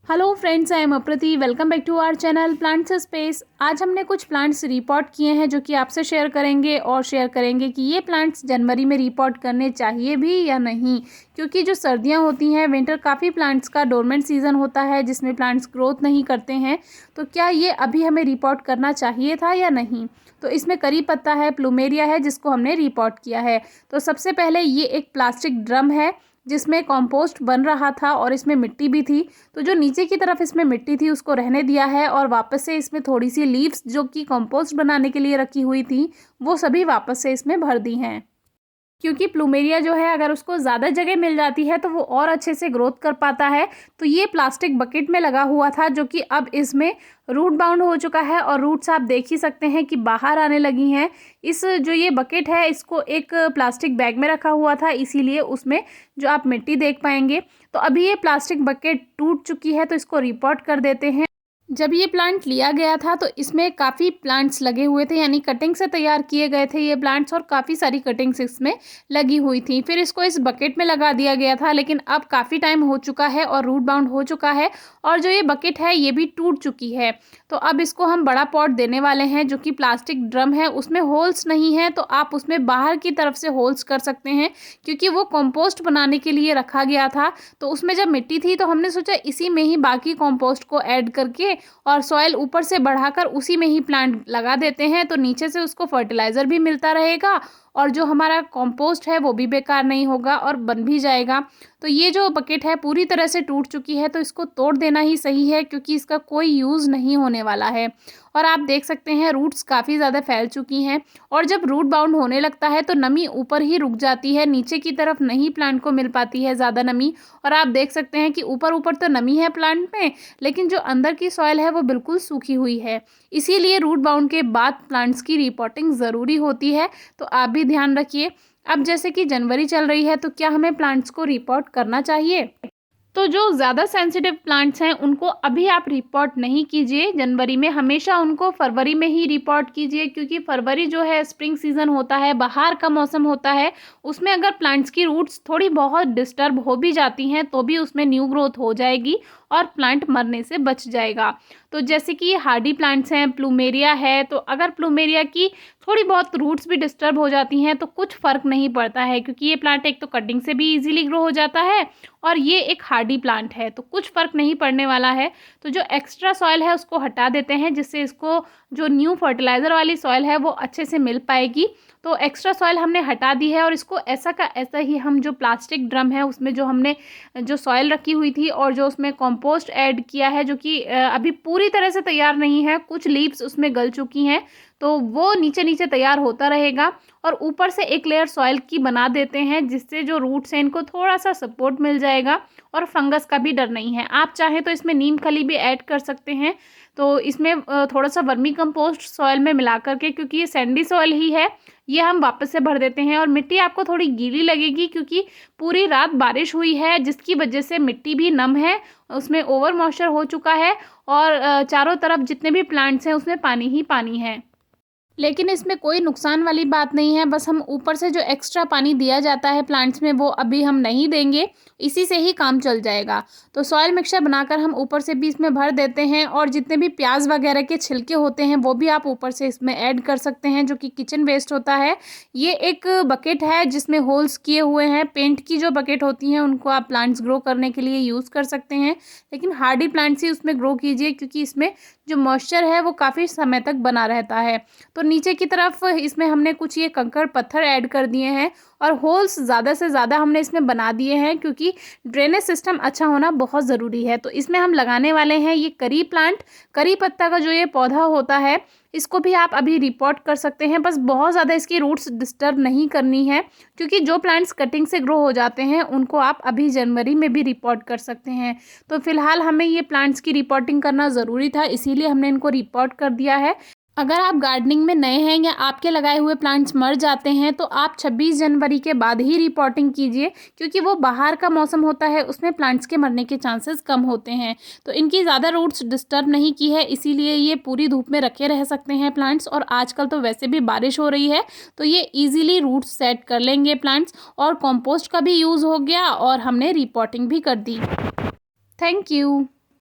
Hello friends, I am Aprati. Welcome back to our channel plants space. आज हमने कुछ plants report किए हैं जो कि आपसे शेयर करेंगे कि ये प्लांट्स जनवरी में रिपोर्ट करने चाहिए भी या नहीं, क्योंकि जो सर्दियां होती हैं, विंटर काफ़ी प्लांट्स का डोरमेंट सीजन होता है जिसमें प्लांट्स ग्रोथ नहीं करते हैं। तो क्या ये अभी हमें रिपोर्ट करना चाहिए था या नहीं? तो इसमें करी पत्ता है, प्लूमेरिया है, जिसको हमने रिपोर्ट किया है। तो सबसे पहले ये एक प्लास्टिक ड्रम है जिसमें कंपोस्ट बन रहा था और इसमें मिट्टी भी थी। तो जो नीचे की तरफ इसमें मिट्टी थी उसको रहने दिया है और वापस से इसमें थोड़ी सी लीव्स जो कि कंपोस्ट बनाने के लिए रखी हुई थी वो सभी वापस से इसमें भर दी हैं, क्योंकि प्लूमेरिया जो है अगर उसको ज़्यादा जगह मिल जाती है तो वो और अच्छे से ग्रोथ कर पाता है। तो ये प्लास्टिक बकेट में लगा हुआ था जो कि अब इसमें रूट बाउंड हो चुका है और रूट्स आप देख ही सकते हैं कि बाहर आने लगी हैं। इस जो ये बकेट है इसको एक प्लास्टिक बैग में रखा हुआ था, इसीलिए उसमें जो आप मिट्टी देख पाएंगे। तो अभी ये प्लास्टिक बकेट टूट चुकी है, तो इसको रिपोर्ट कर देते हैं। जब ये प्लांट लिया गया था तो इसमें काफ़ी प्लांट्स लगे हुए थे, यानी कटिंग से तैयार किए गए थे ये प्लांट्स और काफ़ी सारी कटिंग्स इसमें लगी हुई थी। फिर इसको इस बकेट में लगा दिया गया था, लेकिन अब काफ़ी टाइम हो चुका है और रूट बाउंड हो चुका है और जो ये बकेट है ये भी टूट चुकी है। तो अब इसको हम बड़ा पॉट देने वाले हैं जो कि प्लास्टिक ड्रम है, उसमें होल्स नहीं है तो आप उसमें बाहर की तरफ से होल्स कर सकते हैं, क्योंकि वो कंपोस्ट बनाने के लिए रखा गया था। तो उसमें जब मिट्टी थी तो हमने सोचा इसी में ही बाकी कंपोस्ट को ऐड करके और सॉइल ऊपर से बढ़ाकर उसी में ही प्लांट लगा देते हैं, तो नीचे से उसको फर्टिलाइज़र भी मिलता रहेगा और जो हमारा कंपोस्ट है वो भी बेकार नहीं होगा और बन भी जाएगा। तो ये जो बकेट है पूरी तरह से टूट चुकी है, तो इसको तोड़ देना ही सही है क्योंकि इसका कोई यूज़ नहीं होने वाला है। और आप देख सकते हैं रूट्स काफ़ी ज़्यादा फैल चुकी हैं और जब रूट बाउंड होने लगता है तो नमी ऊपर ही रुक जाती है, नीचे की तरफ नहीं प्लांट को मिल पाती है ज़्यादा नमी। और आप देख सकते हैं कि ऊपर ऊपर तो नमी है प्लांट में, लेकिन जो अंदर की सॉइल है वो बिल्कुल सूखी हुई है। इसीलिए रूट बाउंड के बाद प्लांट्स की रिपोर्टिंग ज़रूरी होती है, तो आप भी ध्यान रखिए। अब जैसे कि जनवरी चल रही है तो क्या हमें प्लांट्स को रिपोर्ट करना चाहिए? तो जो ज़्यादा सेंसिटिव प्लांट्स हैं उनको अभी आप रिपोर्ट नहीं कीजिए जनवरी में, हमेशा उनको फरवरी में ही रिपोर्ट कीजिए, क्योंकि फरवरी जो है स्प्रिंग सीज़न होता है, बाहर का मौसम होता है। उसमें अगर प्लांट्स की रूट्स थोड़ी बहुत डिस्टर्ब हो भी जाती हैं तो भी उसमें न्यू ग्रोथ हो जाएगी और प्लांट मरने से बच जाएगा। तो जैसे कि हार्डी प्लांट्स हैं, प्लूमेरिया है, तो अगर प्लूमेरिया की थोड़ी बहुत रूट्स भी डिस्टर्ब हो जाती हैं तो कुछ फ़र्क नहीं पड़ता है, क्योंकि ये प्लांट एक तो कटिंग से भी इजीली ग्रो हो जाता है और ये एक हार्डी प्लांट है, तो कुछ फ़र्क नहीं पड़ने वाला है। तो जो एक्स्ट्रा सॉइल है उसको हटा देते हैं, जिससे इसको जो न्यू फर्टिलाइज़र वाली सॉइल है वो अच्छे से मिल पाएगी। तो एक्स्ट्रा सॉइल हमने हटा दी है और इसको ऐसा का ऐसा ही हम जो प्लास्टिक ड्रम है उसमें जो हमने जो सॉइल रखी हुई थी और जो उसमें कंपोस्ट ऐड किया है, जो कि अभी पूरी तरह से तैयार नहीं है, कुछ लीव्स उसमें गल चुकी हैं, तो वो नीचे नीचे तैयार होता रहेगा। और ऊपर से एक लेयर सॉइल की बना देते हैं जिससे जो रूट्स हैं इनको थोड़ा सा सपोर्ट मिल जाएगा और फंगस का भी डर नहीं है। आप चाहें तो इसमें नीम खली भी ऐड कर सकते हैं। तो इसमें थोड़ा सा वर्मी कंपोस्ट सॉइल में मिला करके, क्योंकि ये सैंडी सॉइल ही है, ये हम वापस से भर देते हैं। और मिट्टी आपको थोड़ी गीली लगेगी क्योंकि पूरी रात बारिश हुई है, जिसकी वजह से मिट्टी भी नम है, उसमें ओवर मॉइस्चर हो चुका है और चारों तरफ जितने भी प्लांट्स हैं उसमें पानी ही पानी है। लेकिन इसमें कोई नुकसान वाली बात नहीं है, बस हम ऊपर से जो एक्स्ट्रा पानी दिया जाता है प्लांट्स में वो अभी हम नहीं देंगे, इसी से ही काम चल जाएगा। तो सॉइल मिक्सचर बनाकर हम ऊपर से भी इसमें भर देते हैं और जितने भी प्याज वगैरह के छिलके होते हैं वो भी आप ऊपर से इसमें ऐड कर सकते हैं, जो कि किचन वेस्ट होता है। ये एक बकेट है जिसमें होल्स किए हुए हैं, पेंट की जो बकेट होती हैं उनको आप प्लांट्स ग्रो करने के लिए यूज़ कर सकते हैं, लेकिन हार्डी प्लांट्स ही उसमें ग्रो कीजिए क्योंकि इसमें जो मॉइस्चर है वो काफ़ी समय तक बना रहता है। तो नीचे की तरफ इसमें हमने कुछ ये कंकड़ पत्थर ऐड कर दिए हैं और होल्स ज़्यादा से ज़्यादा हमने इसमें बना दिए हैं, क्योंकि ड्रेनेज सिस्टम अच्छा होना बहुत ज़रूरी है। तो इसमें हम लगाने वाले हैं ये करी प्लांट, करी पत्ता का जो ये पौधा होता है इसको भी आप अभी रिपोर्ट कर सकते हैं, बस बहुत ज़्यादा इसकी रूट्स डिस्टर्ब नहीं करनी है, क्योंकि जो प्लांट्स कटिंग से ग्रो हो जाते हैं उनको आप अभी जनवरी में भी रिपोर्ट कर सकते हैं। तो फिलहाल हमें ये प्लांट्स की रिपोर्टिंग करना ज़रूरी था, इसीलिए हमने इनको रिपोर्ट कर दिया है। अगर आप गार्डनिंग में नए हैं या आपके लगाए हुए प्लांट्स मर जाते हैं तो आप 26 जनवरी के बाद ही रिपोर्टिंग कीजिए, क्योंकि वो बाहर का मौसम होता है, उसमें प्लांट्स के मरने के चांसेस कम होते हैं। तो इनकी ज़्यादा रूट्स डिस्टर्ब नहीं की है, इसीलिए ये पूरी धूप में रखे रह सकते हैं प्लांट्स। और आजकल तो वैसे भी बारिश हो रही है तो ये ईजिली रूट्स सेट कर लेंगे प्लांट्स, और कंपोस्ट का भी यूज़ हो गया और हमने रिपोर्टिंग भी कर दी। Thank you.